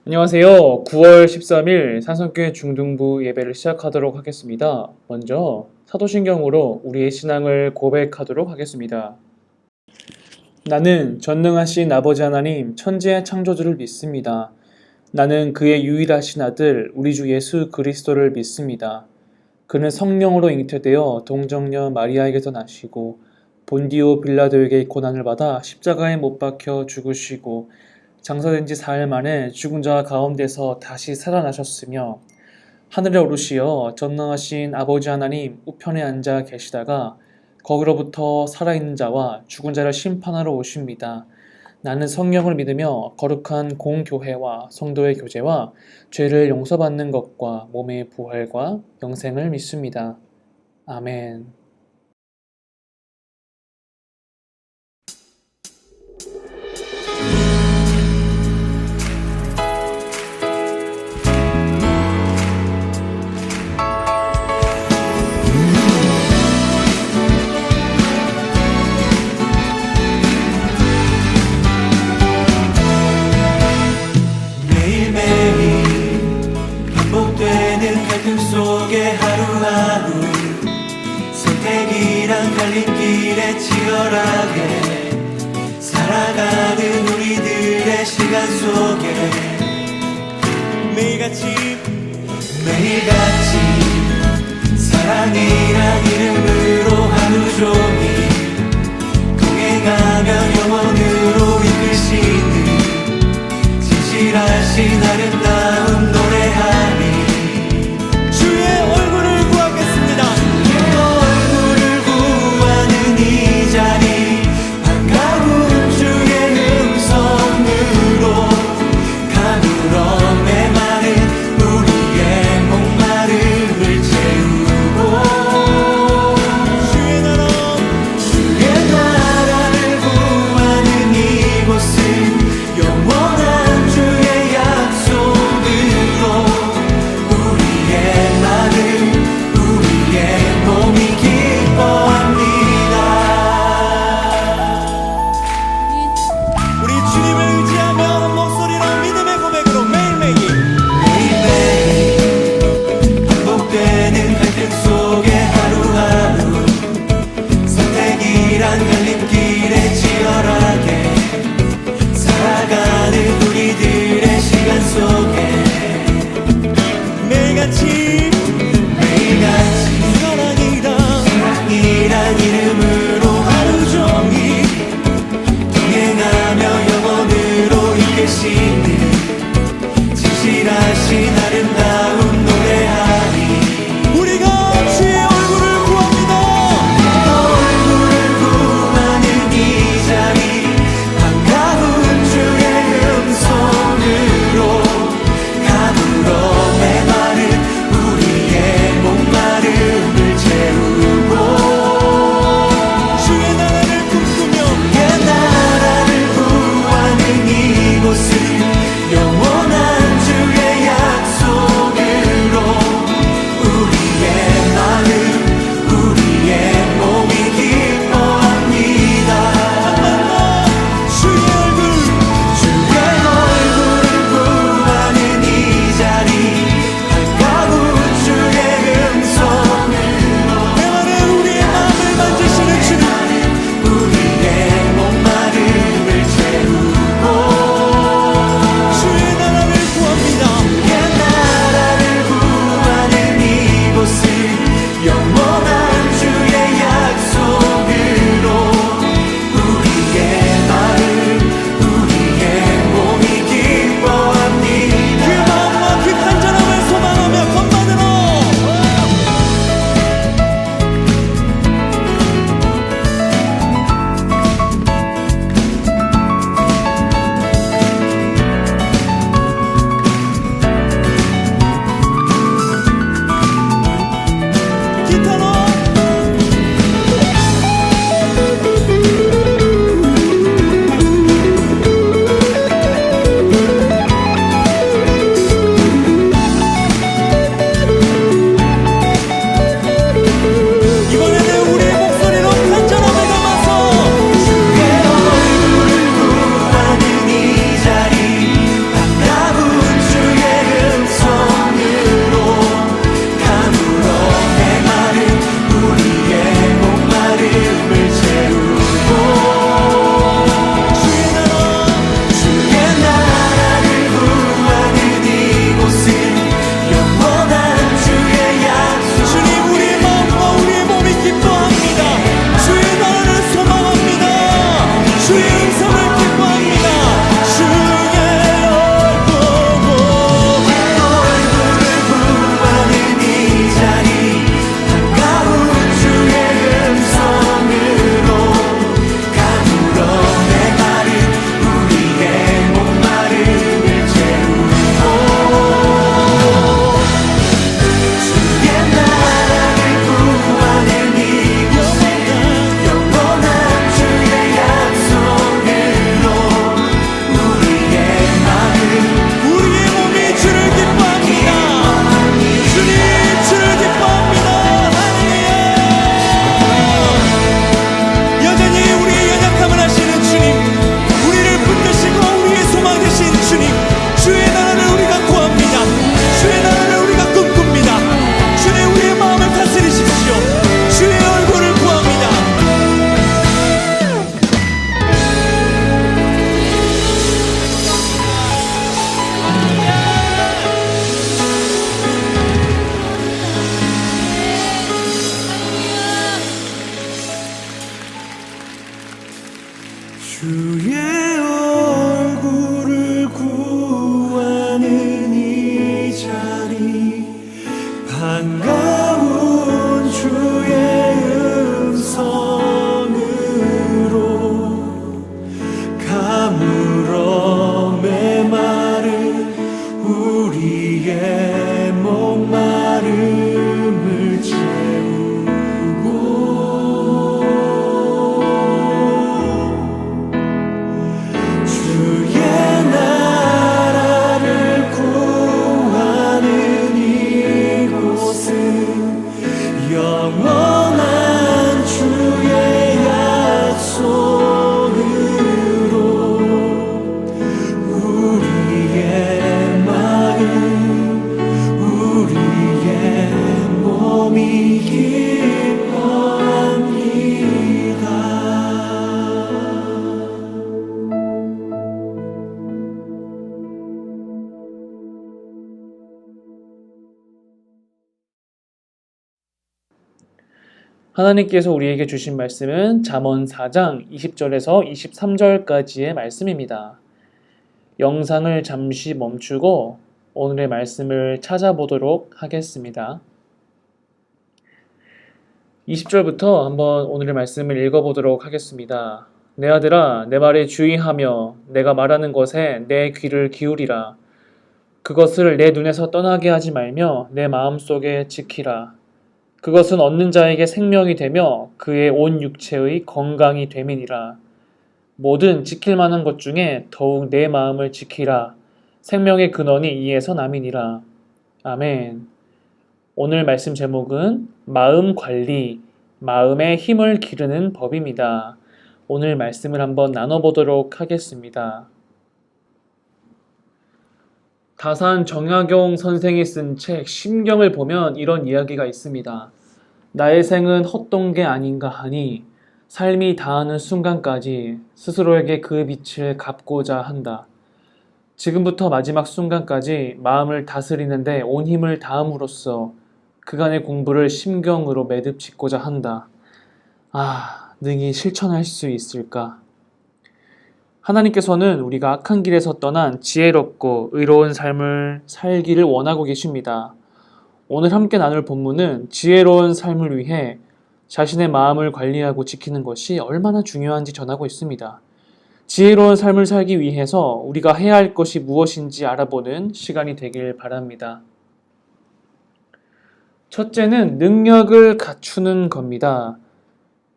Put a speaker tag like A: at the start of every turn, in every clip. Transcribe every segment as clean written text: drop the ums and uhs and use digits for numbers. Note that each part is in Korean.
A: 안녕하세요. 9월 13일 산성교회 중등부 예배를 시작하도록 하겠습니다. 먼저 사도신경으로 우리의 신앙을 고백하도록 하겠습니다. 나는 전능하신 아버지 하나님 천지의 창조주를 믿습니다. 나는 그의 유일하신 아들 우리 주 예수 그리스도를 믿습니다. 그는 성령으로 잉태되어 동정녀 마리아에게서 나시고 본디오 빌라도에게 고난을 받아 십자가에 못 박혀 죽으시고 장사된 지 4일 만에 죽은 자 가운데서 다시 살아나셨으며 하늘에 오르시어 전능하신 아버지 하나님 우편에 앉아 계시다가 거기로부터 살아있는 자와 죽은 자를 심판하러 오십니다. 나는 성령을 믿으며 거룩한 공교회와 성도의 교제와 죄를 용서받는 것과 몸의 부활과 영생을 믿습니다. 아멘.
B: 매일매일 반복되는 갈등 속에 하루하루 선택이란 갈림길에 치열하게 살아가는 우리들의 시간 속에 매일같이 사랑이란 이름으로 하루 종일 동행하며 영원으로 이끄시는 진실하신 아름다운 노래하니 주의 얼굴을 구하겠습니다. 주의 얼굴을 구하는 이 자리 반가운 주의 음성으로 가물어 메마른 우리의 목마름을 채우고
A: 하나님께서 우리에게 주신 말씀은 잠언 4장 20절에서 23절까지의 말씀입니다. 영상을 잠시 멈추고 오늘의 말씀을 찾아보도록 하겠습니다. 20절부터 한번 오늘의 말씀을 읽어보도록 하겠습니다. 내 아들아, 내 말에 주의하며 내가 말하는 것에 내 귀를 기울이라. 그것을 내 눈에서 떠나게 하지 말며 내 마음속에 지키라. 그것은 얻는 자에게 생명이 되며 그의 온 육체의 건강이 됨이니라. 모든 지킬 만한 것 중에 더욱 내 마음을 지키라. 생명의 근원이 이에서 남이니라. 아멘. 오늘 말씀 제목은 마음 관리, 마음의 힘을 기르는 법입니다. 오늘 말씀을 한번 나눠보도록 하겠습니다. 다산 정약용 선생이 쓴 책 심경을 보면 이런 이야기가 있습니다. 나의 생은 헛된 게 아닌가 하니 삶이 다하는 순간까지 스스로에게 그 빛을 갚고자 한다. 지금부터 마지막 순간까지 마음을 다스리는데 온 힘을 다함으로써 그간의 공부를 심경으로 매듭 짓고자 한다. 능히 실천할 수 있을까? 하나님께서는 우리가 악한 길에서 떠난 지혜롭고 의로운 삶을 살기를 원하고 계십니다. 오늘 함께 나눌 본문은 지혜로운 삶을 위해 자신의 마음을 관리하고 지키는 것이 얼마나 중요한지 전하고 있습니다. 지혜로운 삶을 살기 위해서 우리가 해야 할 것이 무엇인지 알아보는 시간이 되길 바랍니다. 첫째는 능력을 갖추는 겁니다.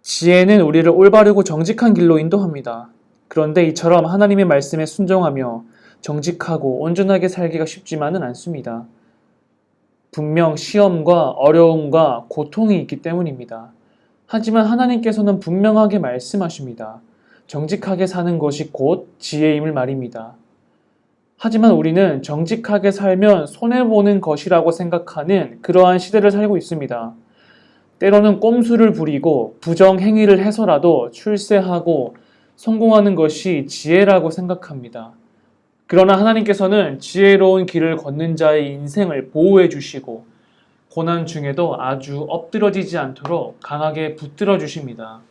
A: 지혜는 우리를 올바르고 정직한 길로 인도합니다. 그런데 이처럼 하나님의 말씀에 순종하며 정직하고 온전하게 살기가 쉽지만은 않습니다. 분명 시험과 어려움과 고통이 있기 때문입니다. 하지만 하나님께서는 분명하게 말씀하십니다. 정직하게 사는 것이 곧 지혜임을 말입니다. 하지만 우리는 정직하게 살면 손해보는 것이라고 생각하는 그러한 시대를 살고 있습니다. 때로는 꼼수를 부리고 부정행위를 해서라도 출세하고 성공하는 것이 지혜라고 생각합니다. 그러나 하나님께서는 지혜로운 길을 걷는 자의 인생을 보호해 주시고 고난 중에도 아주 엎드러지지 않도록 강하게 붙들어 주십니다.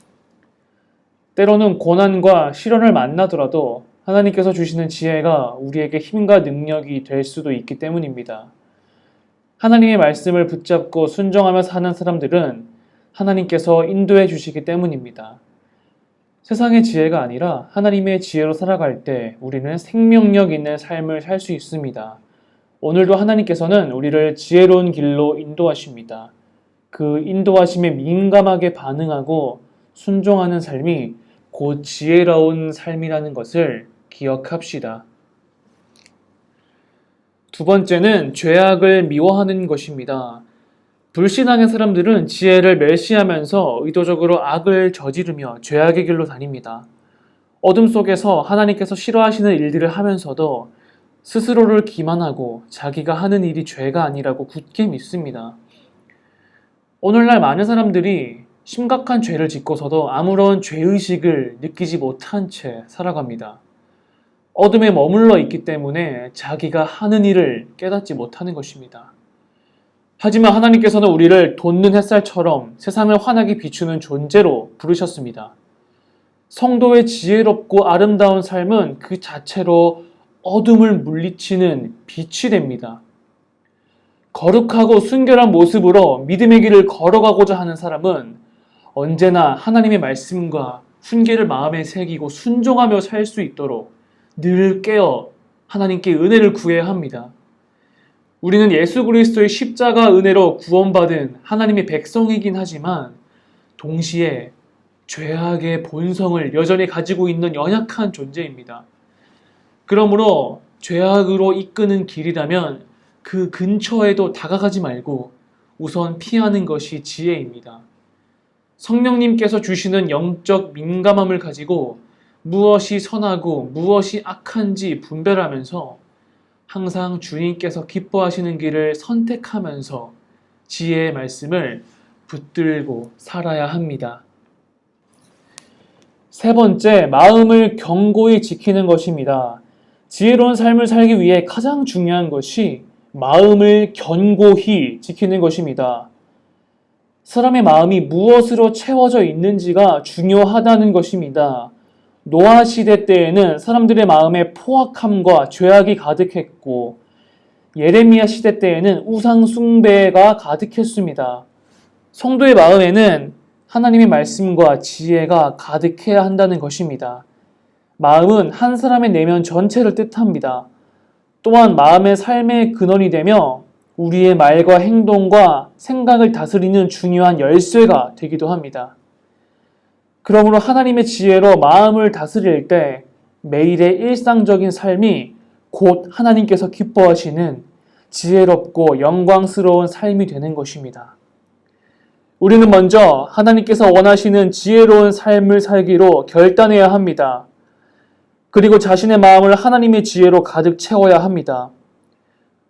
A: 때로는 고난과 시련을 만나더라도 하나님께서 주시는 지혜가 우리에게 힘과 능력이 될 수도 있기 때문입니다. 하나님의 말씀을 붙잡고 순종하며 사는 사람들은 하나님께서 인도해 주시기 때문입니다. 세상의 지혜가 아니라 하나님의 지혜로 살아갈 때 우리는 생명력 있는 삶을 살 수 있습니다. 오늘도 하나님께서는 우리를 지혜로운 길로 인도하십니다. 그 인도하심에 민감하게 반응하고 순종하는 삶이 곧 지혜로운 삶이라는 것을 기억합시다. 두 번째는 죄악을 미워하는 것입니다. 불신앙의 사람들은 지혜를 멸시하면서 의도적으로 악을 저지르며 죄악의 길로 다닙니다. 어둠 속에서 하나님께서 싫어하시는 일들을 하면서도 스스로를 기만하고 자기가 하는 일이 죄가 아니라고 굳게 믿습니다. 오늘날 많은 사람들이 심각한 죄를 짓고서도 아무런 죄의식을 느끼지 못한 채 살아갑니다. 어둠에 머물러 있기 때문에 자기가 하는 일을 깨닫지 못하는 것입니다. 하지만 하나님께서는 우리를 돋는 햇살처럼 세상을 환하게 비추는 존재로 부르셨습니다. 성도의 지혜롭고 아름다운 삶은 그 자체로 어둠을 물리치는 빛이 됩니다. 거룩하고 순결한 모습으로 믿음의 길을 걸어가고자 하는 사람은 언제나 하나님의 말씀과 훈계를 마음에 새기고 순종하며 살 수 있도록 늘 깨어 하나님께 은혜를 구해야 합니다. 우리는 예수 그리스도의 십자가 은혜로 구원받은 하나님의 백성이긴 하지만 동시에 죄악의 본성을 여전히 가지고 있는 연약한 존재입니다. 그러므로 죄악으로 이끄는 길이라면 그 근처에도 다가가지 말고 우선 피하는 것이 지혜입니다. 성령님께서 주시는 영적 민감함을 가지고 무엇이 선하고 무엇이 악한지 분별하면서 항상 주님께서 기뻐하시는 길을 선택하면서 지혜의 말씀을 붙들고 살아야 합니다. 세 번째, 마음을 견고히 지키는 것입니다. 지혜로운 삶을 살기 위해 가장 중요한 것이 마음을 견고히 지키는 것입니다. 사람의 마음이 무엇으로 채워져 있는지가 중요하다는 것입니다. 노아 시대 때에는 사람들의 마음에 포악함과 죄악이 가득했고, 예레미야 시대 때에는 우상 숭배가 가득했습니다. 성도의 마음에는 하나님의 말씀과 지혜가 가득해야 한다는 것입니다. 마음은 한 사람의 내면 전체를 뜻합니다. 또한 마음의 삶의 근원이 되며 우리의 말과 행동과 생각을 다스리는 중요한 열쇠가 되기도 합니다. 그러므로 하나님의 지혜로 마음을 다스릴 때 매일의 일상적인 삶이 곧 하나님께서 기뻐하시는 지혜롭고 영광스러운 삶이 되는 것입니다. 우리는 먼저 하나님께서 원하시는 지혜로운 삶을 살기로 결단해야 합니다. 그리고 자신의 마음을 하나님의 지혜로 가득 채워야 합니다.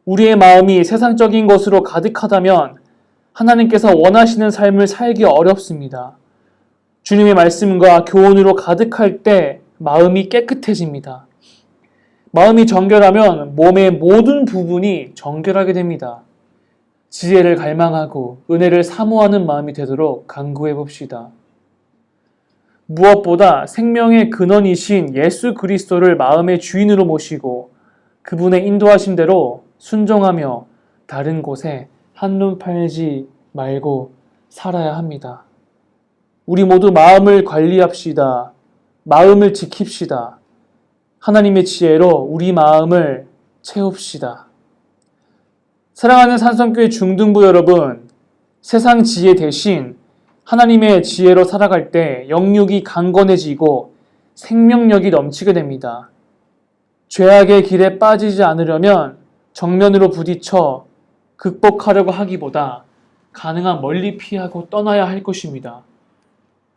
A: 우리의 마음이 세상적인 것으로 가득하다면 하나님께서 원하시는 삶을 살기 어렵습니다. 주님의 말씀과 교훈으로 가득할 때 마음이 깨끗해집니다. 마음이 정결하면 몸의 모든 부분이 정결하게 됩니다. 지혜를 갈망하고 은혜를 사모하는 마음이 되도록 간구해 봅시다. 무엇보다 생명의 근원이신 예수 그리스도를 마음의 주인으로 모시고 그분의 인도하심대로 순종하며 다른 곳에 한눈 팔지 말고 살아야 합니다. 우리 모두 마음을 관리합시다. 마음을 지킵시다. 하나님의 지혜로 우리 마음을 채웁시다. 사랑하는 산성교회 중등부 여러분, 세상 지혜 대신 하나님의 지혜로 살아갈 때 영육이 강건해지고 생명력이 넘치게 됩니다. 죄악의 길에 빠지지 않으려면 정면으로 부딪혀 극복하려고 하기보다 가능한 멀리 피하고 떠나야 할 것입니다.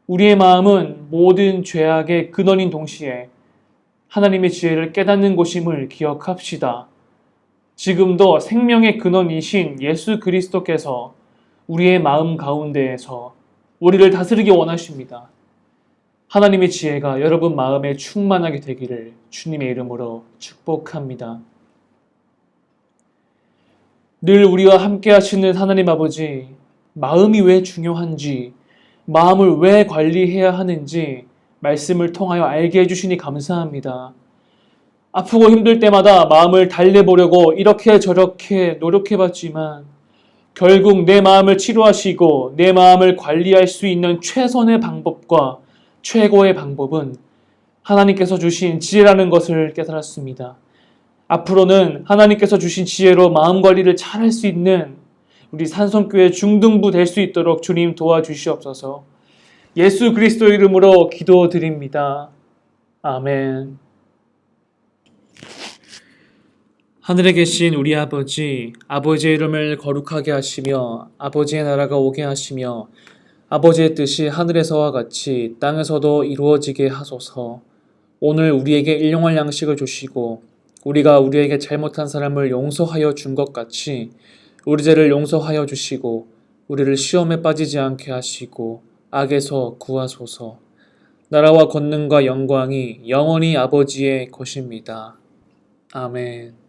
A: 우리의 마음은 모든 죄악의 근원인 동시에 하나님의 지혜를 깨닫는 곳임을 기억합시다. 지금도 생명의 근원이신 예수 그리스도께서 우리의 마음 가운데에서 우리를 다스리기 원하십니다. 하나님의 지혜가 여러분 마음에 충만하게 되기를 주님의 이름으로 축복합니다. 늘 우리와 함께 하시는 하나님 아버지, 마음이 왜 중요한지, 마음을 왜 관리해야 하는지 말씀을 통하여 알게 해주시니 감사합니다. 아프고 힘들 때마다 마음을 달래보려고 이렇게 저렇게 노력해봤지만 결국 내 마음을 치료하시고 내 마음을 관리할 수 있는 최선의 방법과 최고의 방법은 하나님께서 주신 지혜라는 것을 깨달았습니다. 앞으로는 하나님께서 주신 지혜로 마음 관리를 잘할 수 있는 우리 산성교회 중등부 될 수 있도록 주님 도와주시옵소서. 예수 그리스도 이름으로 기도드립니다. 아멘. 하늘에 계신 우리 아버지, 아버지의 이름을 거룩하게 하시며 아버지의 나라가 오게 하시며 아버지의 뜻이 하늘에서와 같이 땅에서도 이루어지게 하소서. 오늘 우리에게 일용할 양식을 주시고 우리가 우리에게 잘못한 사람을 용서하여 준 것 같이 우리 죄를 용서하여 주시고 우리를 시험에 빠지지 않게 하시고 악에서 구하소서. 나라와 권능과 영광이 영원히 아버지의 것입니다. 아멘.